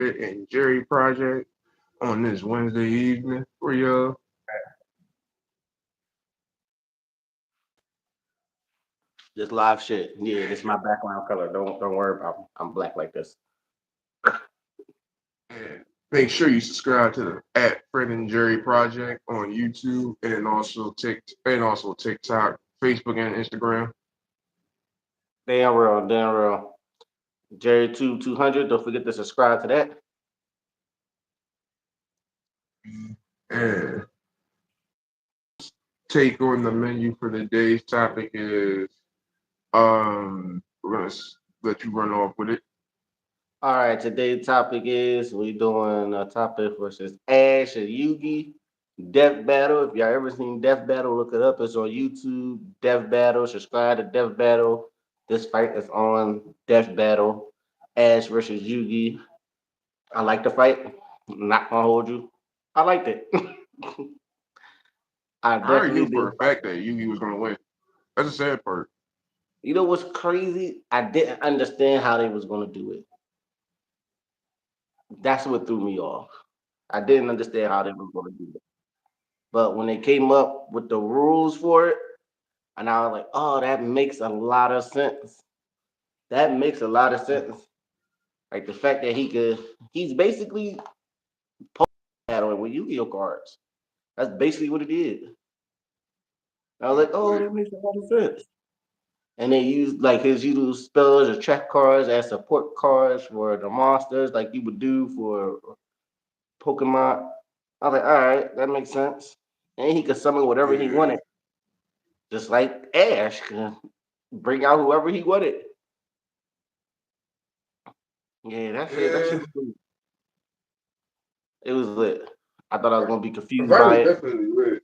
Fit and Jerry project on this Wednesday evening for y'all. This live shit. Yeah, this is my background color. Don't worry about me. I'm black like this. And make sure you subscribe to the at Fred and Jerry project on YouTube and also TikTok, Facebook, and Instagram. Damn real, damn real. Jerry 200. Don't forget to subscribe to that. And take on the menu for the day's topic is we're gonna let you run off with it. All right, today's topic is we doing a topic versus Ash and Yugi. Death Battle. If y'all ever seen Death Battle, look it up. It's on YouTube. Death Battle. Subscribe to Death Battle. This fight is on Death Battle. Ash versus Yugi. I like the fight. I'm not gonna hold you. I liked it. I I already definitely knew did. for a fact that Yugi was gonna win. That's the sad part. You know what's crazy? I didn't understand how they was gonna do it. That's what threw me off. I didn't understand how they was gonna do it. But when they came up with the rules for it, and I was like, oh, that makes a lot of sense. That makes a lot of sense. Like the fact that he's basically battling with Yu-Gi-Oh cards. That's basically what it is. I was like, oh, that makes a lot of sense. And they used like his usual spells or track cards as support cards for the monsters, like you would do for Pokemon. I was like, all right, that makes sense. And he could summon whatever he Yeah, wanted, just like Ash could bring out whoever he wanted. Yeah, that shit yeah. was cool. It was lit. I thought I was gonna be The confused fight by was it. definitely lit.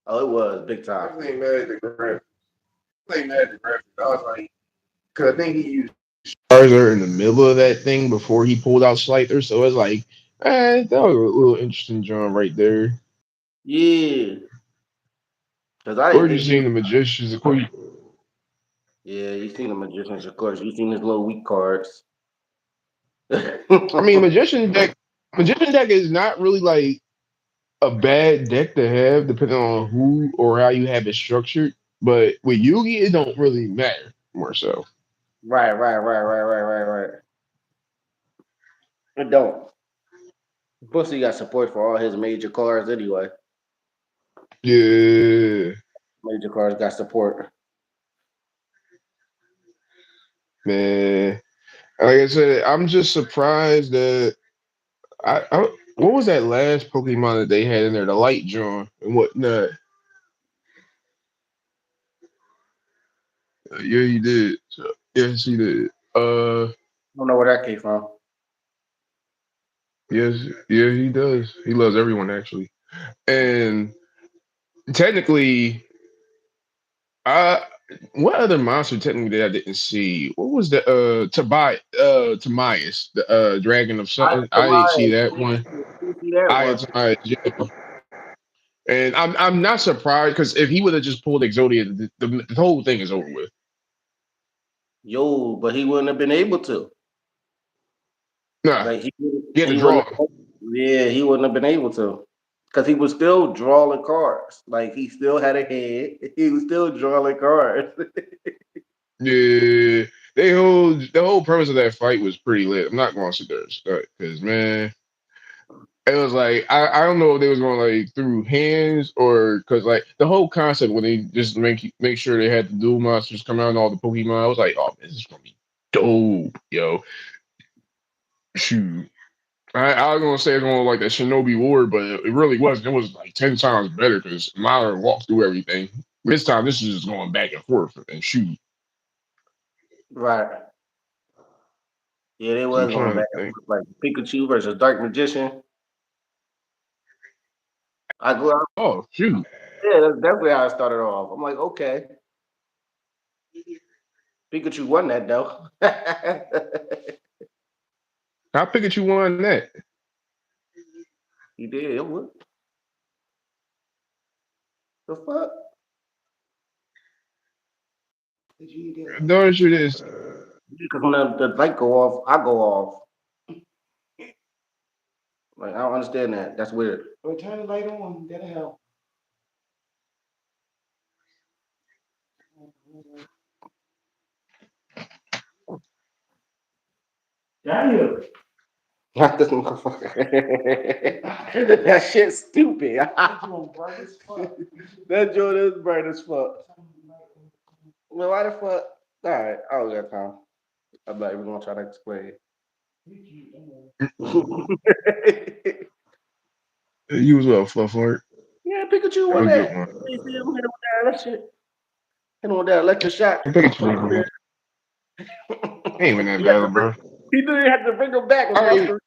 Oh, it was big time. Definitely mad at the graphics. Definitely mad at the graphics. I was like, because I think he used Charizard in the middle of that thing before he pulled out Scyther, so it's like, that was a little interesting John right there. Yeah, because I Or didn't you think he. seen the magicians, of course. Yeah, you seen the magicians, of course. You seen his little weak cards. I mean, magician deck is not really like a bad deck to have, depending on who or how you have it structured. But with Yugi, it don't really matter more so. Right. It don't. Plus, he got support for all his major cards anyway. Yeah, Major cards got support. man. Like I said, I'm just surprised that what was that last Pokemon that they had in there? The Light John and whatnot. Yeah, he did. So, yes, he did. I don't know where that came from. Yes, yeah, he does. He loves everyone actually. And technically, I what other monster technically that I didn't see? What was the Timaeus, the dragon of I something? I didn't see Tobias. that one. You see that I one? had Timaeus, yeah. And I'm not surprised because if he would have just pulled Exodia, the whole thing is over with. Yo, but he wouldn't have been able to. Nah, Like he had to he draw. wouldn't. Yeah, he wouldn't have been able to. Because he was still drawing cards. Like he still had a head. He was still drawing cards. Yeah, the whole premise of that fight was pretty lit. I'm not going to sit there because man, it was like I don't know if they was going like through hands or because like the whole concept when they just make sure they had the dual monsters come out and all the Pokemon. I was like, oh man, this is gonna be dope, yo. Shoot. I was gonna say it's gonna like that Shinobi War, but it really wasn't. It was like 10 times better because Myra walked through everything. This time, this is just going back and forth and shoot. Right. Yeah, they I'm was going trying back to and think. forth. Like Pikachu versus Dark Magician. I go out. Oh shoot! Yeah, that's definitely how I started off. I'm like, okay. Pikachu won that though. How Pikachu won that? He did. What the fuck? Darn sure this. Because when the light go off, I go off. Like I don't understand that. That's weird. Oh, turn the light on. That'll help. Damn. Not this motherfucker. That shit's stupid. That joint is bright as fuck. Well, why the fuck? All right, I don't got time. I'm not even gonna try to explain. You was well, fluff art. Yeah, Pikachu Have with a good that. one. You see him hit him with that shit. Hit him with that electric shock. Pikachu ain't even that he, had bad, to bring, bro. he didn't have to bring him back with I Monster.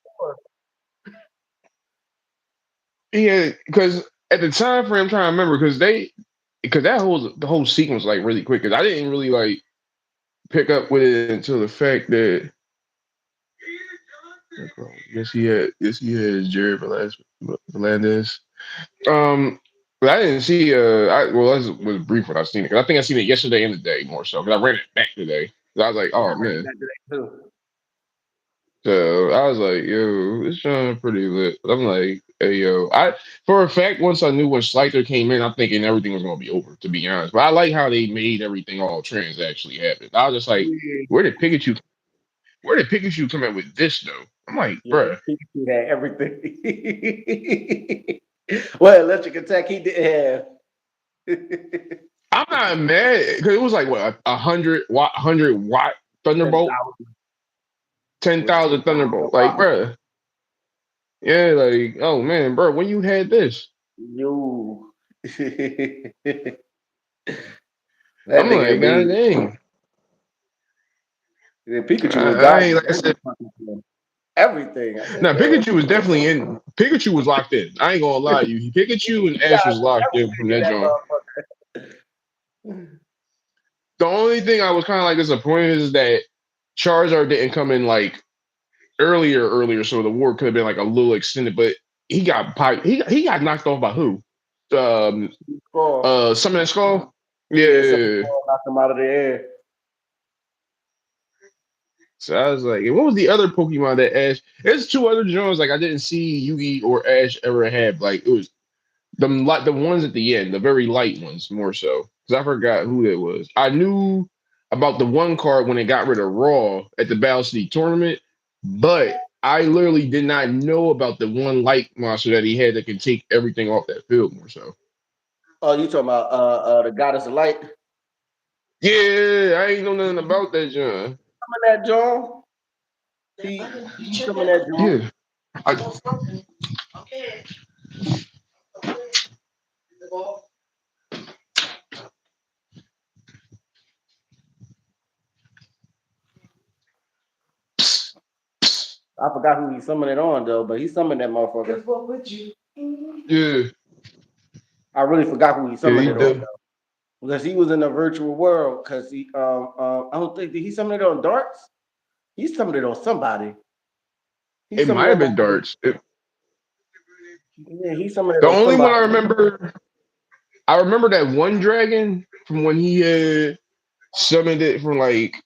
yeah, because at the time frame, I'm trying to remember because that whole the whole sequence like really quick because I didn't really like pick up with it until the fact that yes he had Jerry Velandez. Um, but I didn't see that was brief when I seen it because I think I seen it yesterday and today more so because I ran it back today. 'Cause I was like, Yeah, oh I ran it man. back today too. So I was like, yo, this sounds pretty lit. But I'm like, hey, yo, I for a fact, once I knew when Slicer came in, I'm thinking everything was gonna be over, to be honest. But I like how they made everything all trans actually happen. I was just like, Yeah, where did Pikachu where did Pikachu come in with this though? I'm like, yeah, bruh, Pikachu had everything. Well, electric attack he didn't have. I'm not mad because it was like what 100 watt Ten Thunderbolt, thousand. It ten was thousand 10,000 Thunderbolt. Like, watts. bruh, yeah, like, oh man, bro, when you had this, Yo. That I'm nigga like, god made dang. Pikachu was I ain't like I said. everything. I said, Now damn. Pikachu was definitely in. Pikachu was locked in. I ain't gonna lie to you. Pikachu and He Ash got was locked in everything from in that that joint. motherfucker. The only thing I was kind of like disappointed is that Charizard didn't come in like earlier, so the war could have been like a little extended. But he got knocked off by who? Um, Skull. Summon Skull. Yeah, some Yeah. skull knocked him out of the air. So I was like, and what was the other Pokemon that Ash? There's two other joints like I didn't see Yugi or Ash ever have. Like it was the ones at the end, the very light ones, more so. Because I forgot who it was. I knew about the one card when it got rid of Raw at the Battle City tournament, but I literally did not know about the one light monster that he had that can take everything off that field, more so. Oh, you talking about the goddess of light? Yeah, I ain't know nothing about that, John. Some of that John. He some of that John. Yeah, I, I forgot who he summoned it on though, but he summoned that motherfucker. What would you? yeah, I really forgot who he yeah, summoned he it on did. though. Because he was in the virtual world. Because I don't think did he summon it on darts? He summoned it on somebody. He It summoned might that have been motherfucker. darts. Yeah, he summoned it The on only one somebody. I remember that one dragon from when he had summoned it from like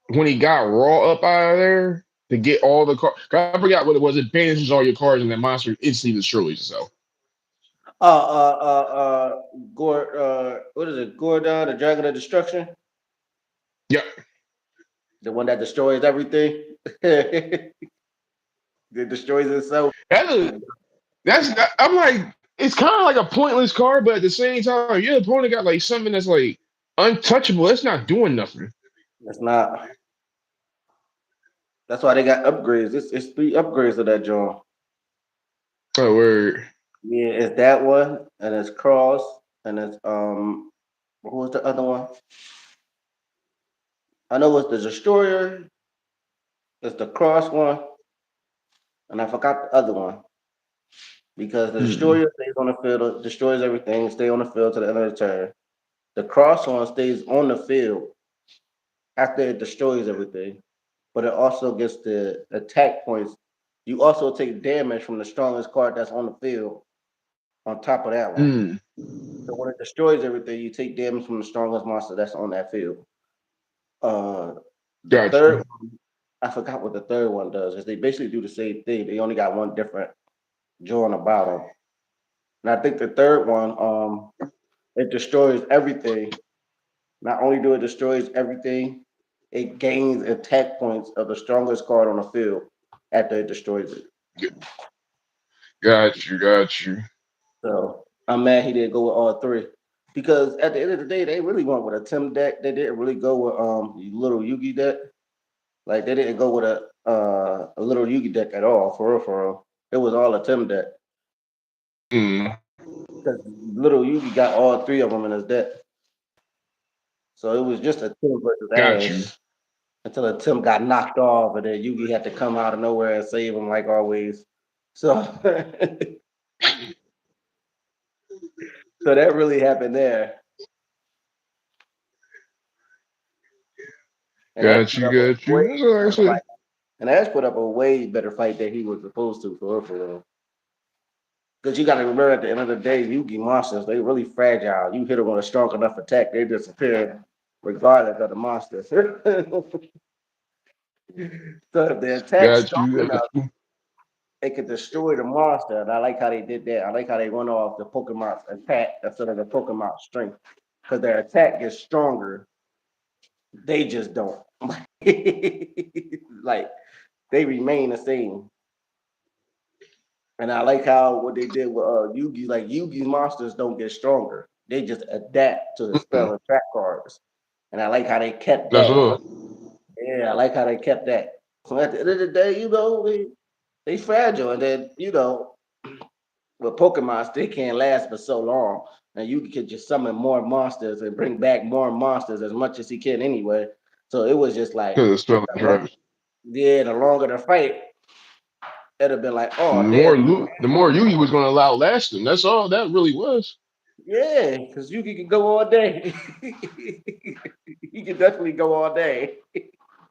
when he got Raw up out of there to get all the cards. I forgot what it was. It banishes all your cards and that monster instantly destroys itself. Gord, what is it? Gorda, the Dragon of Destruction, Yep. the one that destroys everything. It destroys itself. That's a, I'm like, it's kind of like a pointless card, but at the same time, your opponent got like something that's like untouchable. It's not doing nothing. It's not. That's why they got upgrades. It's three upgrades of that joint. Oh, word. Yeah, it's that one, and it's Cross, and it's what was the other one? I know it's the Destroyer, it's the Cross one, and I forgot the other one because the Mm. Destroyer stays on the field, destroys everything, stay on the field to the end of the turn. The Cross one stays on the field after it destroys everything, but it also gets the attack points. You also take damage from the strongest card that's on the field on top of that one. Mm. So when it destroys everything, you take damage from the strongest monster that's on that field. Uh, the third, Gotcha. I forgot what the third one does. Is they basically do the same thing. They only got one different. joint about him. And I think the third one, it destroys everything. Not only do it destroys everything, it gains attack points of the strongest card on the field after it destroys it. Got you, got you. So I'm mad he didn't go with all three. Because at the end of the day, they really went with a Tim deck. They didn't really go with little Yugi deck. Like they didn't go with a little Yugi deck at all, for real, for real. It was all a Tim deck. Mm, Because little Yugi got all three of them in his deck. So it was just a Tim versus got you. Ash until a Tim got knocked off, and then Yugi had to come out of nowhere and save him like always. So so that really happened there. And Ash Got put you, up a got way you. That's what I better said. fight. And Ash put up a way better fight than he was supposed to, for real, for real. Because you got to remember at the end of the day, Yugi monsters, they really fragile. You hit them with a strong enough attack, they disappear regardless of the monster. So if the attack's Got strong you, got enough, you. it could destroy the monster. And I like how they did that. I like how they went off the Pokemon's attack instead of the Pokemon's strength. Because their attack gets stronger. They just don't. Like they remain the same. And I like how what they did with Yugi, like Yugi's monsters don't get stronger. They just adapt to the Mm-mm. spell and track cards. And I like how they kept That's that. all. Yeah, I like how they kept that. So at the end of the day, they fragile. And then, with Pokemon, they can't last for so long. And you could just summon more monsters and bring back more monsters as much as he can anyway. So it was just like, Because of spelling traps. yeah, the longer the fight, it'd have been like, oh, damn. The more Yugi was going to allow lasting. That's all that really was. Yeah, because Yuki can go all day. He can definitely go all day.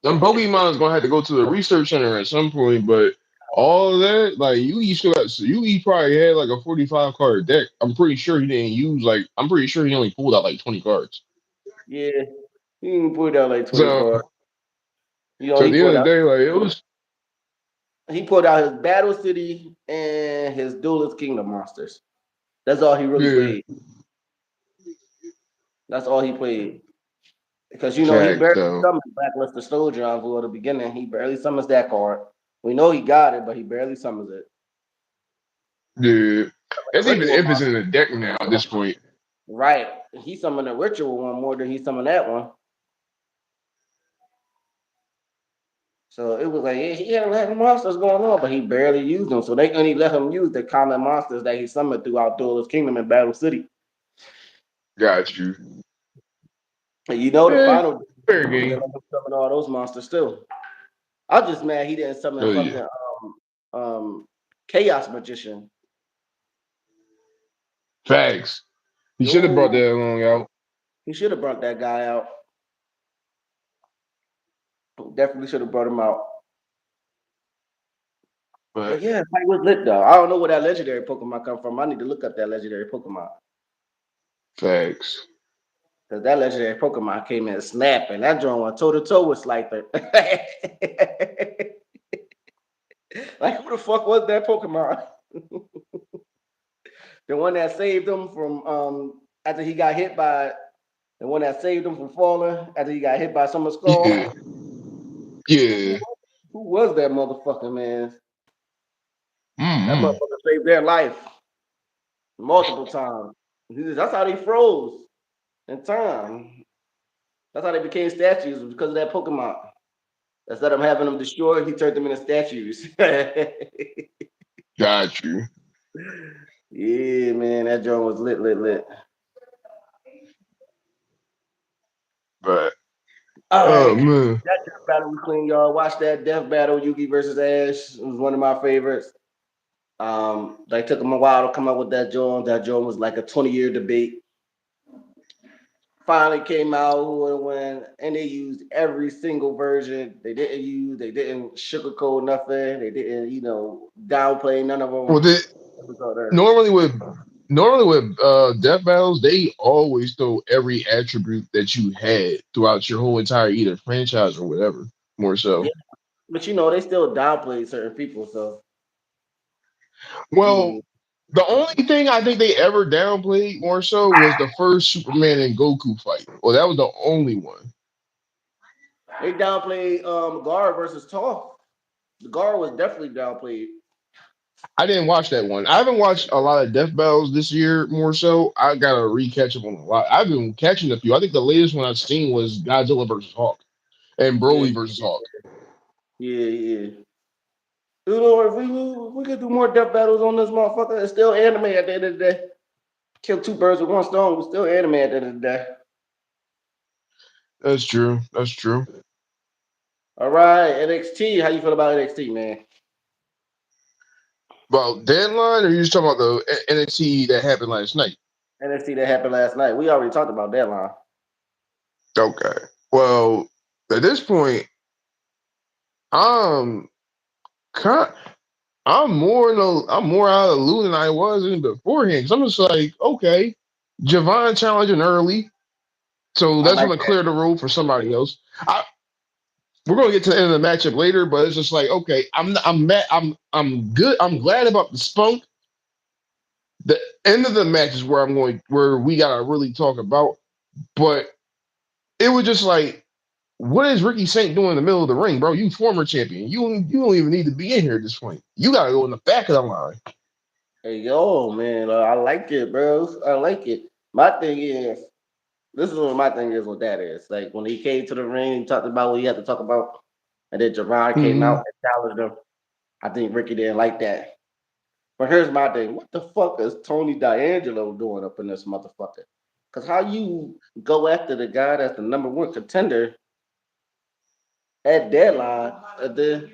Them Pokemon's going to have to go to the research center at some point, but all of that, like Yugi still got, Yugi probably had like a 45 card deck. I'm pretty sure he didn't use like, I'm pretty sure he only pulled out like 20 cards. Yeah, he can put out like 20 So, cards. so at He the end pulled of the out day, like it was, his Battle City and his Duelist Kingdom monsters. That's all he really yeah, played. That's all he played. Because he fact barely though. summoned Blackluster Soldier Envoy at the beginning. He barely summons that card. We know he got it, but he barely summons it. Yeah, The that's even ritual if it's in monster, the deck now at this point. right? He summoned the ritual one more than he summoned that one. So it was like he had a lot of monsters going on, but he barely used them. So they only let him use the common monsters that he summoned throughout Duelist Kingdom and Battle City. Got you. And the Yeah, final fair he game. let him summon all those monsters too. I'm just mad he didn't summon Oh yeah, fucking Chaos Magician. facts. He should have brought Yo, that along out, he should have brought that guy out. Definitely should have brought him out. But but yeah, fight was lit though. I don't know where that legendary Pokemon come from. I need to look up that legendary Pokemon. facts. Because that legendary Pokemon came in snapping. That joint went toe to toe with Slifer. Like, who the fuck was that Pokemon? The one that saved him from after he got hit by the one that saved him from falling after he got hit by Summer Yeah, Skull. Who, yeah. who was that motherfucker, man? That Mm-hmm. motherfucker saved their life multiple times. That's how they froze in time. That's how they became statues because of that Pokemon. Instead of having them destroyed, he turned them into statues. Got you. Yeah, man, that joint was lit, lit, lit. But All oh right, man, that death battle was clean, y'all. Watch that death battle, Yugi versus Ash. It was one of my favorites. They took them a while to come up with that joint. That joint was like a 20-year debate. Finally came out who would win, and they used every single version. They didn't sugarcoat nothing. They didn't, downplay none of them. well, It was all there. normally with death battles, they always throw every attribute that you had throughout your whole entire either franchise or whatever. More Yeah, so, but they still downplayed certain people. So Well, Yeah. the only thing I think they ever downplayed more so was the first Superman and Goku fight. Well, that was the only one. They downplayed Gar versus Toph. The Gar was definitely downplayed. I didn't watch that one. I haven't watched a lot of Death Battles this year more so. I gotta re-catch up on a lot. I've been catching a few. I think the latest one I've seen was Godzilla versus Hawk and Yeah, Broly versus Hawk. yeah, yeah. You know, if we could do more death battles on this motherfucker, it's still anime at the end of the day. Kill two birds with one stone. We're still anime at the end of the day. That's true. That's true. All right, NXT. How you feel about NXT, man? Well, deadline, or you just talking about the NXT that happened last night? NXT that happened last night. We already talked about Deadline. Okay. Well, at this point, I'm kind. I'm more out of the loop than I was in beforehand. Because I'm just like, okay, Javon challenging early, so I that's like going to that. clear the road for somebody else. I, we're going to get to the end of the matchup later, but it's just like, okay, I'm good. I'm glad about the spunk. The end of the match is where I'm going, where we got to really talk about. But it was just like, what is Ricky Saint doing in the middle of the ring, bro? You former champion. You don't even need to be in here at this point. You got to go in the back of the line. Hey, yo, man, I like it, bro. I like it. My thing is, this is what my thing is with that is. Like, when he came to the ring, he talked about what he had to talk about, and then Javon came out Mm-hmm. and challenged him. I think Ricky didn't like that. But here's my thing. What the fuck is Tony D'Angelo doing up in this motherfucker? Because how you go after the guy that's the number one contender at deadline, and then,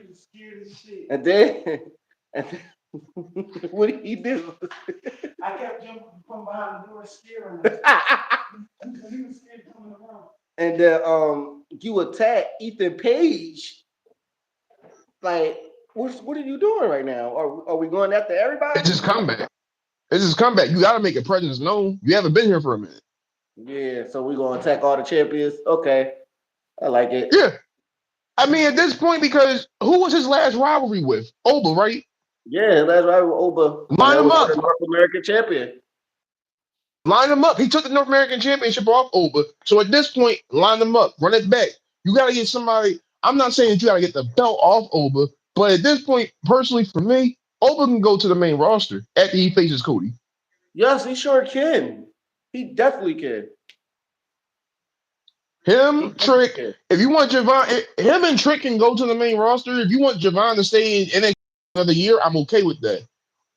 and then what did he do? I kept jumping from behind the door, scaring him. And then you attack Ethan Page. Like, what are you doing right now? Are we going after It's everybody? his comeback. It's his comeback. You got to make a presence known. You haven't been here for a minute. Yeah, so we're gonna attack all the champions. Okay, I like it. Yeah. I mean, at this point, because who was his last rivalry with? Oba, right? Yeah, that's right with Oba, and Line that him was for up. the North American champion. Line him up. He took the North American Championship off Oba. So at this point, line him up. Run it back. You got to get somebody. I'm not saying that you got to get the belt off Oba, but at this point, personally, for me, Oba can go to the main roster after he faces Cody. Yes, he sure can. He definitely can. He Him, definitely Trick. can. If you want Javon, him and Trick can go to the main roster. If you want Javon to stay in NXT another year, I'm okay with that.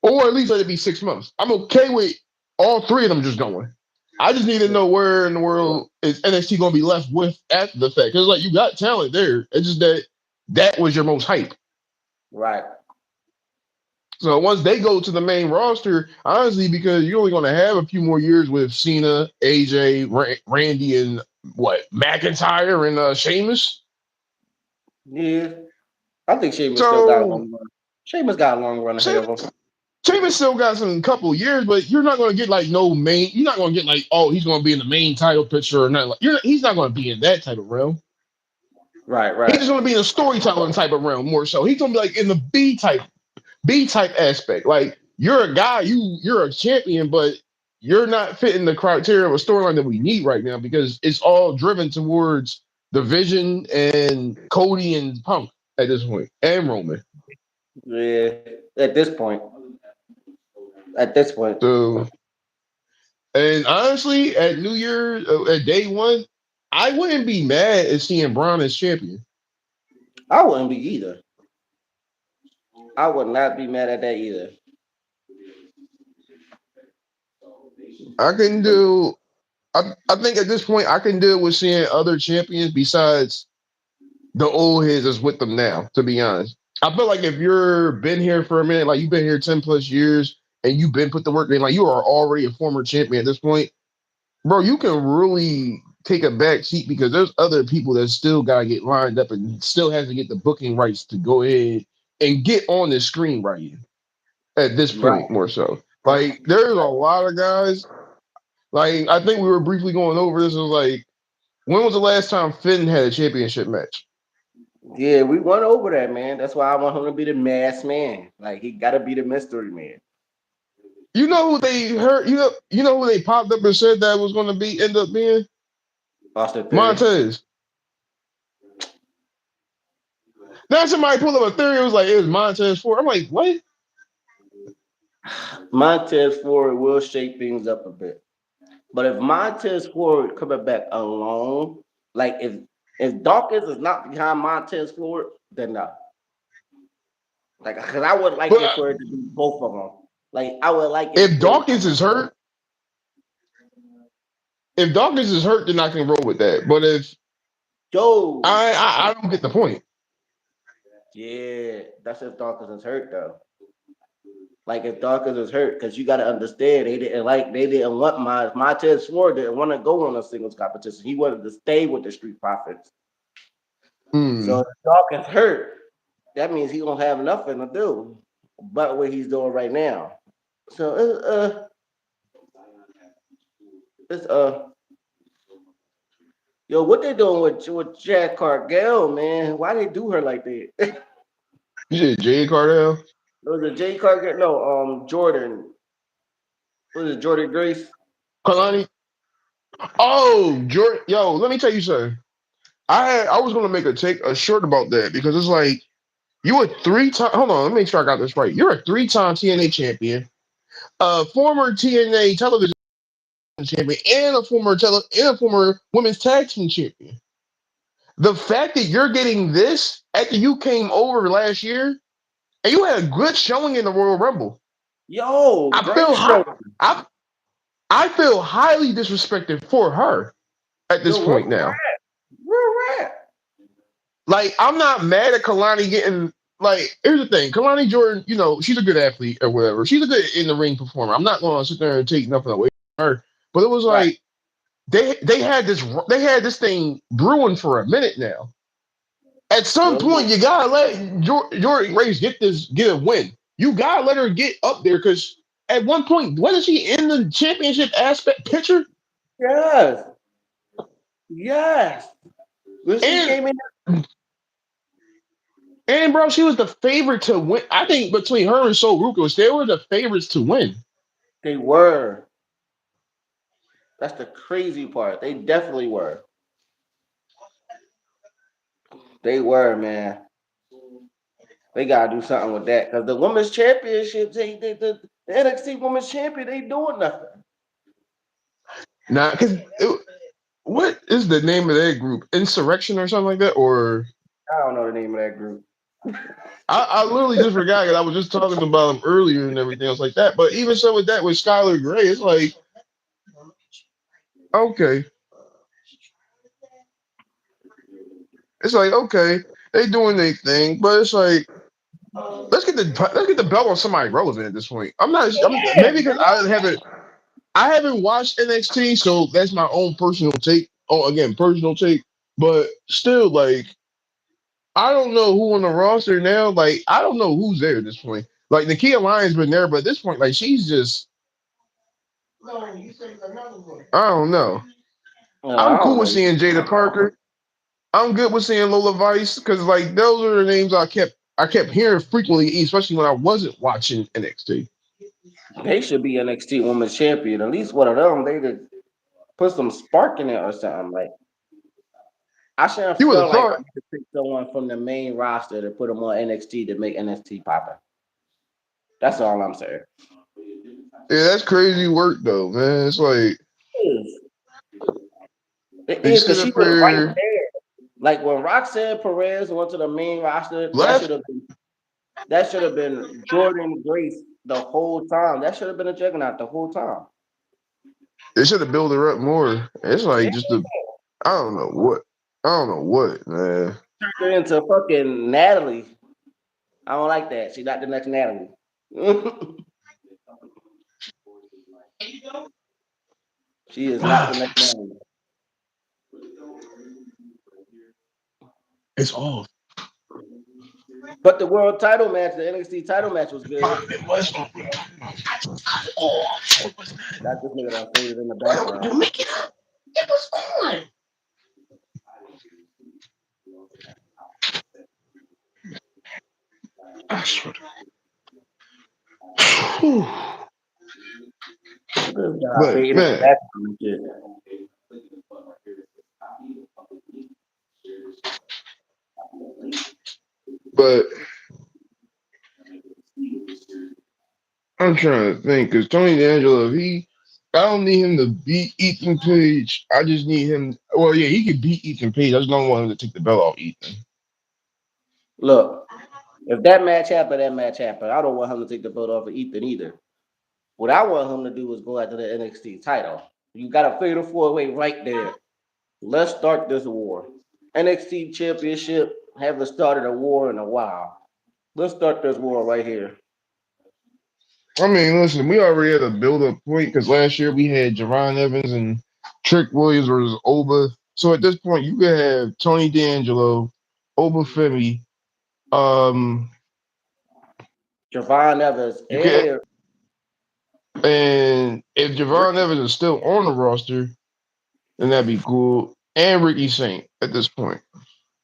Or at least let it be 6 months. I'm okay with all three of them just going. I just need to know where in the world is NXT going to be left with after the fact. Because like you got talent there. It's just that that was your most hype. Right. So once they go to the main roster, honestly, because you're only going to have a few more years with Cena, AJ, Randy, and what McIntyre and Sheamus. Yeah, I think Sheamus still got a So long run. Sheamus got a long run ahead of him. Sheamus still got some couple years, but you're not going to get like no main. You're not going to get like, oh, he's going to be in the main title picture or nothing. Like, he's not going to be in that type of realm. Right, He's right. just going to be in a storytelling type of realm more so. He's going to be like in the B type aspect. Like you're a guy, you're a champion, but you're not fitting the criteria of a storyline that we need right now because it's all driven towards the Vision and Cody and Punk at this point, and Roman. Yeah, at this point. At this point. So and honestly, at New Year, at day one, I wouldn't be mad at seeing Braun as champion. I wouldn't be either. I would not be mad at that either. I can But do. I think at this point, I can deal with seeing other champions besides the old heads that's with them now. To be honest, I feel like if you're been here for a minute, like you've been here 10 plus years, and you've been put the work in, like you are already a former champion at this point, bro. You can really take a back seat because there's other people that still gotta get lined up and still has to get the booking rights to go ahead and get on the screen right at this right. point more so. Like there's a lot of guys. Like I think we were briefly going over this. It was like when was the last time Finn had a championship match? Yeah, we went over that, man. That's why I want him to be the masked man. Like he gotta be the mystery man. You know who they heard? You know who they popped up and said that was going to be end up being Austin Theory. Montez. Now somebody pulled up a theory. It was like it was Montez Ford. I'm like, what? Montez Ford will shake things up a bit. But if Montez Ford coming back alone, like if Dawkins is not behind Montez Ford, then no. Like, cause I would like But it for it to be both of them. Like, I would like it if for it. Dawkins is hurt, if Dawkins is hurt, then I can roll with that. But if Yo, I don't get the point. yeah, that's if Dawkins is hurt though. Like if Dawkins is hurt, because you got to understand they didn't want Montez Ford didn't want to go on a singles competition. He wanted to stay with the Street Profits. So Hmm. if Dawkins hurt, that means he gonna have nothing to do but what he's doing right now. So it's yo, what they doing with Jack Cargill, man? Why they do her like that? It You said Jay Cardell, was a J Cargill, no, Jordan. Was it Jordan Grace? Kalani. Oh, Jordan. Yo, let me tell you something. I was gonna make a short about that because it's like you a 3 time. Hold on, let me make sure I got this right. You're a 3 time TNA champion, a former TNA television champion, and a former women's tag team champion. The fact that you're getting this after you came over last year and you had a good showing in the Royal Rumble, Yo, I great feel show. high, I I feel highly disrespected for her at this Yo, real point now. real rap. Like I'm not mad at Kalani getting like here's the thing, Kalani Jordan, she's a good athlete or whatever. She's a good in the ring performer. I'm not gonna sit there and take nothing away from her. But it was Right. like they had this thing brewing for a minute now. At some Yo, point, you gotta let Jordan Grace get a win. You gotta let her get up there because at one point, wasn't she in the championship aspect picture? yes, yes. When she And came in, and bro, she was the favorite to win. I think between her and Sol Rucos, they were the favorites to win. they were. That's the crazy part. They definitely were. They were, man. They gotta do something with that because the women's championship, the NXT women's champion, they doing nothing. Nah, because what is the name of that group? Insurrection or something like that? Or I don't know the name of that group. I literally just forgot because I was just talking about them earlier and everything else like that. But even so with that, with Skylar Gray, it's like, okay. It's like, okay, they doing their thing, but it's like, let's get the belt on somebody relevant at this point. I'm Yeah, maybe because I haven't watched NXT, so that's my own personal take. Oh, again, personal take. But still, like, I don't know who on the roster now. Like, I don't know who's there at this point. Like, Nakia Lyons been there, but at this point, like, she's just, I don't know. I I'm don't cool with know. seeing Jada Parker. I'm good with seeing Lola Vice because, like, those are the names I kept hearing frequently, especially when I wasn't watching NXT. They should be NXT Women's Champion. At least one of them. They could put some spark in it or something. Like I shouldn't You would feel have like thought, I need to pick someone from the main roster to put them on NXT to make NXT poppin'. That's all I'm saying. yeah, that's crazy work though, man. It's like It they is sit because she up was right here there. Like when Roxanne Perez went to the main roster, left. that should have been Jordan Grace the whole time. That should have been a juggernaut the whole time. They should have built her up more. It's Yeah, like just the I don't know what. I don't know what, man. turned her into fucking Natalie. I don't like that. She's not the next Natalie. She is not the next Natalie. It's off. But the world title match, the NXT title match was good. It was off. Oh, it was Got this nigga that faded in the not. background. You make it up. It was on. I swear to- This guy But fading man, back and shit. but I'm trying to think because Tony D'Angelo, I don't need him to beat Ethan Page. I just need him. Well, yeah, he could beat Ethan Page. I just don't want him to take the belt off Ethan. Look, if that match happened, that match happened. I don't want him to take the belt off of Ethan either. What I want him to do is go after the NXT title. You got a fatal four way right there. Let's start this war. NXT Championship haven't started a war in a while. Let's start this war right here. I mean, listen, we already had a build-up point because last year we had Javon Evans and Trick Williams versus Oba. So at this point, you could have Tony D'Angelo, Oba Femi. Um, Javon Evans you could, and and if Javon Ricky. Evans is still on the roster, then that'd be cool. And Ricky Saint at this point.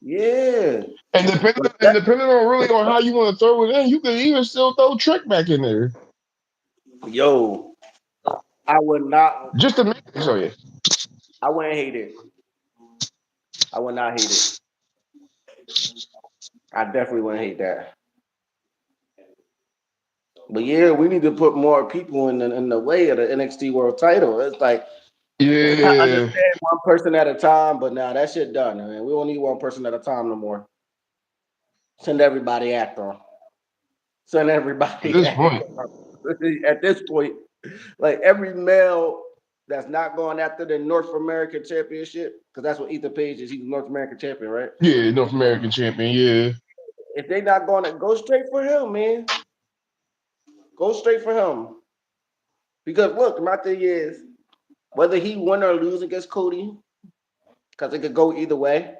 Yeah. And depending But and that, depending on really on how you want to throw it in, you could even still throw Trick back in there yo, I would not just to make it so yeah. I wouldn't hate it. I would not hate it. I definitely wouldn't hate that. But yeah, we need to put more people in the way of the NXT World Title. It's like I Yeah, understand one person at a time, but now that shit done, man. We don't need one person at a time no more. Send everybody after 'em. Send at everybody this after point. 'em. At this point, like every male that's not going after the North American Championship, because that's what Ethan Page is. He's the North American champion, right? Yeah, North American champion. Yeah, If they not going to go straight for him, man, go straight for him. Because look, my thing is whether he win or lose against Cody, because it could go either way.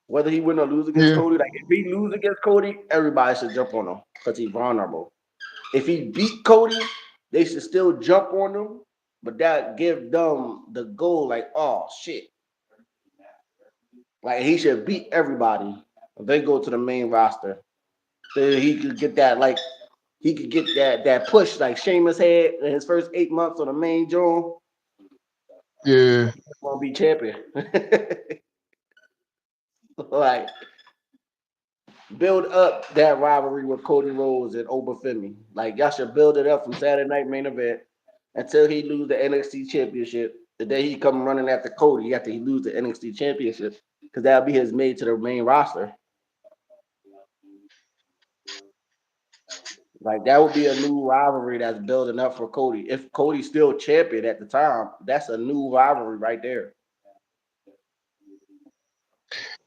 Whether he win or lose against yeah, Cody, like if he lose against Cody, everybody should jump on him because he's vulnerable. If he beat Cody, they should still jump on him, but that give them the goal. Like, oh shit, like he should beat everybody. They go to the main roster. Then he could get that like he could get that push like Sheamus had in his first 8 months on the main joint. yeah. Gonna be champion. Like build up that rivalry with Cody Rhodes and Oba Femi. Like y'all should build it up from Saturday Night Main Event until he lose the NXT Championship. The day he come running after Cody after he lose the NXT Championship, because that'll be his made to the main roster. Like that would be a new rivalry that's building up for Cody. If Cody's still champion at the time, that's a new rivalry right there.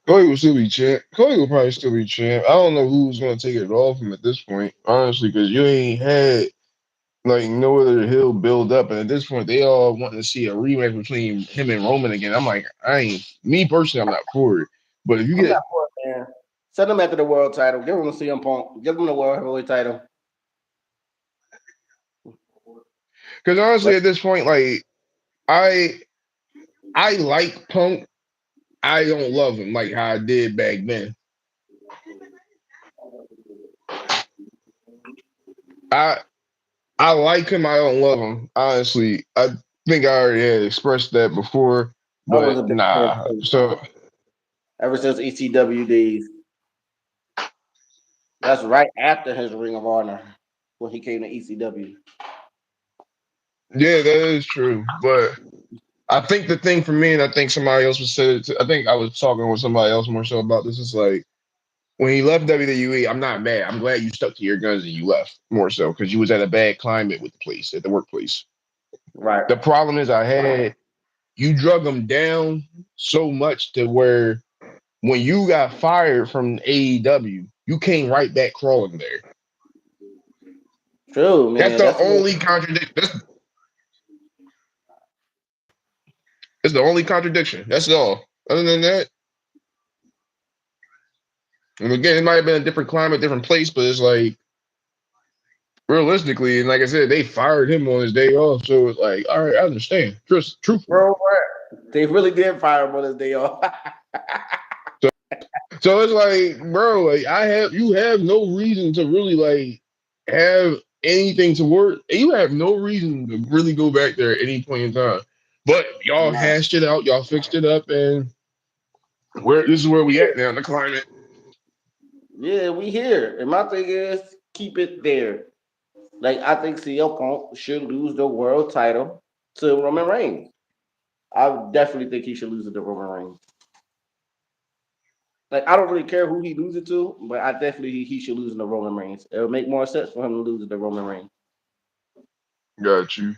Cody will still be champ. Cody will probably still be champ. I don't know who's gonna take it off him at this point, honestly, because you ain't had like no other hill build up, and at this point, they all want to see a rematch between him and Roman again. I'm like, I ain't me personally, I'm not for it. But if you I'm get, not for it, man. Send him after the world title. Give him a CM Punk. Give him the world heavyweight title. because Let, honestly, at this point, like I, I like Punk. I don't love him like how I did back then. I I like him. I don't love him. Honestly, I think I already had expressed that before, I was but a big fan nah. too. So Ever since ECW days. That's right after his Ring of Honor when he came to ECW. yeah, that is true. But I think the thing for me, and I think somebody else was said it. I think I was talking with somebody else more so about this. Is like when he left WWE, I'm not mad. I'm glad you stuck to your guns and you left more so because you was at a bad climate with the place at the workplace. Right. The problem is I had you drug him down so much to where when you got fired from AEW, you came right back crawling there. True, That's man. the That's what only contradiction. That's the only contradiction. That's all. Other than that, and again, it might have been a different climate, different place, but it's like realistically, and like I said, they fired him on his day off. So it's like, all right, I understand. Truthfully. bro. They really did fire him on his day off. So it's like, bro, like you have no reason to really like have anything to work. You have no reason to really go back there at any point in time. But y'all Nah. hashed it out, y'all fixed it up, and where this is where we at now in the climate. Yeah, we here. And my thing is keep it there. Like I think CL Punk should lose the world title to Roman Reigns. I definitely think he should lose it to Roman Reigns. Like I don't really care who he loses to, but I definitely he should lose it to Roman Reigns. It would make more sense for him to lose it to Roman Reigns Got you.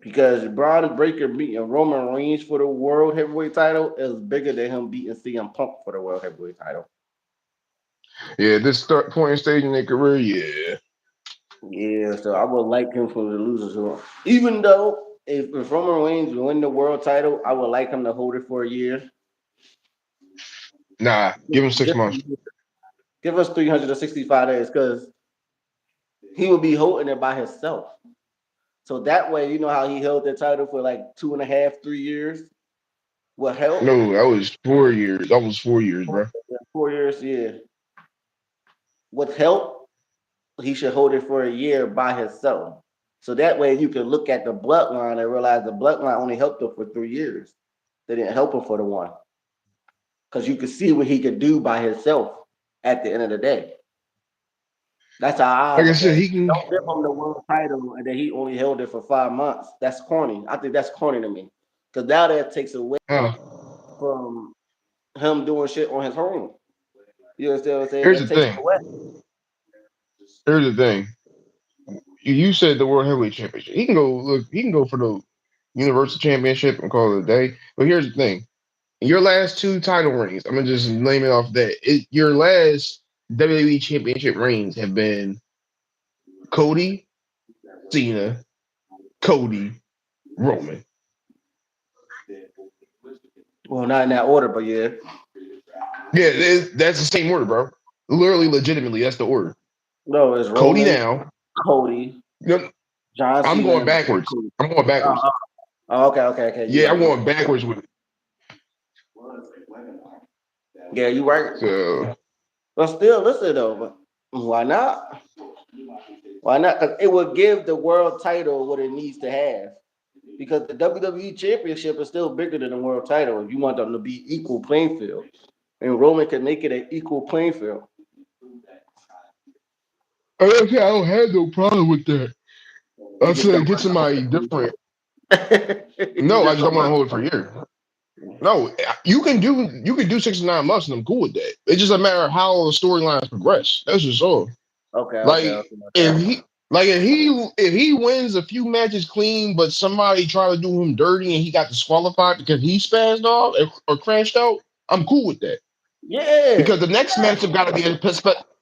because Braun Breaker beating Roman Reigns for the world heavyweight title is bigger than him beating CM Punk for the world heavyweight title. Yeah, this start point and stage in their career, yeah. Yeah, so I would like him for the losers. Even though if Roman Reigns win the world title, I would like him to hold it for a year. Nah, give him six Just months. give us 365 days because he would be holding it by himself. So that way, you know how he held the title for like 2.5, 3 years with help. No, that was 4 years. That was 4 years, bro. 4 years, yeah. With help, he should hold it for a year by himself. So that way you can look at the bloodline and realize the bloodline only helped him for 3 years. They didn't help him for the one. Because you could see what he could do by himself at the end of the day. That's how I Like I look at said, it. he can. Don't give him the world title and then he only held it for 5 months. That's corny. I think that's corny to me. Because now that takes away Uh, from him doing shit on his own. You understand what I'm saying? here's That the takes it thing. away. Here's the thing. You said the World Heavyweight Championship. He can go look. He can go for the Universal Championship and call it a day. But here's the thing. Your last two title reigns, I'm gonna just name it off that. Your last WWE Championship reigns have been Cody, Cena, Cody, Roman. Well, not in that order, but yeah. Yeah, that's the same order, bro. Literally, legitimately, that's the order. No, it's Cody Roman, now. Cody, No, John I'm Cena, going and backwards. Cody. I'm going Oh, backwards. oh, oh, okay, okay, okay. You Yeah, right. I'm You right. going backwards with it. Yeah, you right. So But still, listen though. But why not? Why not? Because it would give the world title what it needs to have. Because the WWE Championship is still bigger than the world title. If you want them to be equal playing field, and Roman can make it an equal playing field. I don't have no problem with that. I You just said don't get want somebody different. to. You No, I just just don't don't want to want. hold it for a year. No, you can do 6 to 9 months and I'm cool with that. It's just a matter of how the storylines progress. That's just all. Okay, okay, Like okay, if okay. he if he wins a few matches clean, but somebody try to do him dirty and he got disqualified because he spazzed off or crashed out, I'm cool with that. Yeah, Because the next matchup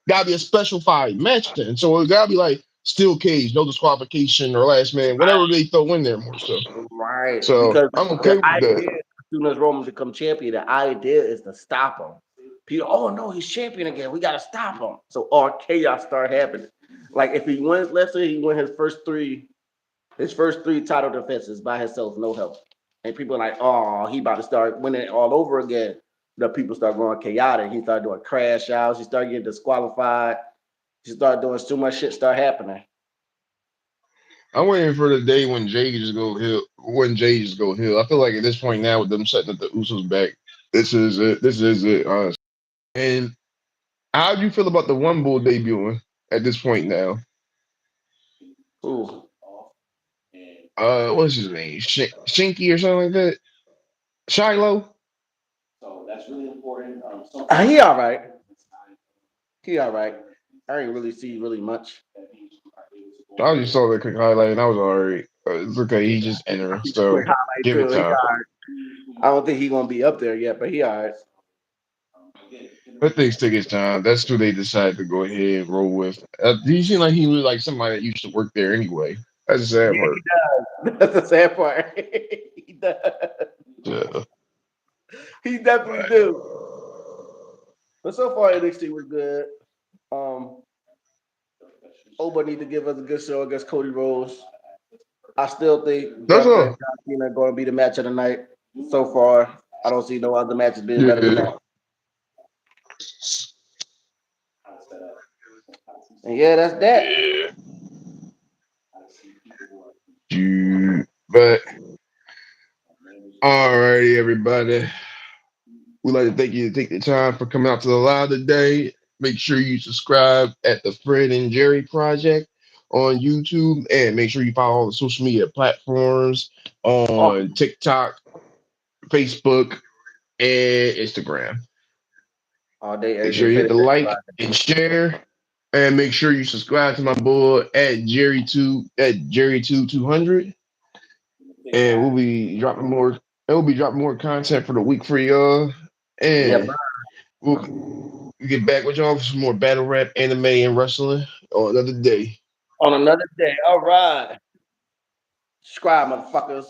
gotta be a special fight match then. So it gotta be like steel cage, no disqualification or last man, whatever they throw in there more so. right. So Because I'm the okay with idea, that. as soon as Roman become champion, the idea is to stop him. People, oh no, he's champion again. We gotta stop him. So all chaos start happening. Like if he wins, let's say he win his first three title defenses by himself, no help. And people are like, oh, he about to start winning all over again. The people start going chaotic. He started doing crash outs. He started getting disqualified. He started doing too much shit start happening. I'm waiting for the day when Jay just go hill. When Jay just go hill. I feel like at this point now with them setting up the Usos back, this is it. This is it. Honestly. And how do you feel about the One Bull debuting at this point now? Ooh. What's his name? Shinky or something like that. Shiloh. He all right. He all right. I ain't really see really much. I just saw that quick highlight and I was alright. It's okay. He's just entering, Quick so highlight give it too. He time. all right. I don't think he gonna be up there yet, but he all right. Let things take its time. That's who they decided to go ahead and roll with. He seemed like he was like somebody that used to work there anyway. That's the sad Yeah, part. he does. That's the sad part. He does. Yeah. He definitely But do. But so far NXT was good. Um, Oba need to give us a good show against Cody Rhodes. I still think that's Gunther and all. John Cena are going to be the match of the night. So far, I don't see no other matches being better than Yeah. that. And yeah, that's that. Yeah. But alrighty, everybody. We'd like to thank you to take the time for coming out to the live today. Make sure you subscribe at the Fred and Jerry Project on YouTube, and make sure you follow all the social media platforms All, on TikTok, Facebook, and Instagram. all day, Make every day. sure you hit Finish the that like Friday. and share, and make sure you subscribe to my boy at Jerry200, and we'll be dropping more content for the week for y'all, Yeah, and bro. we'll get back with y'all for some more battle rap, anime, and wrestling on another day. On another day. All right. Subscribe, motherfuckers.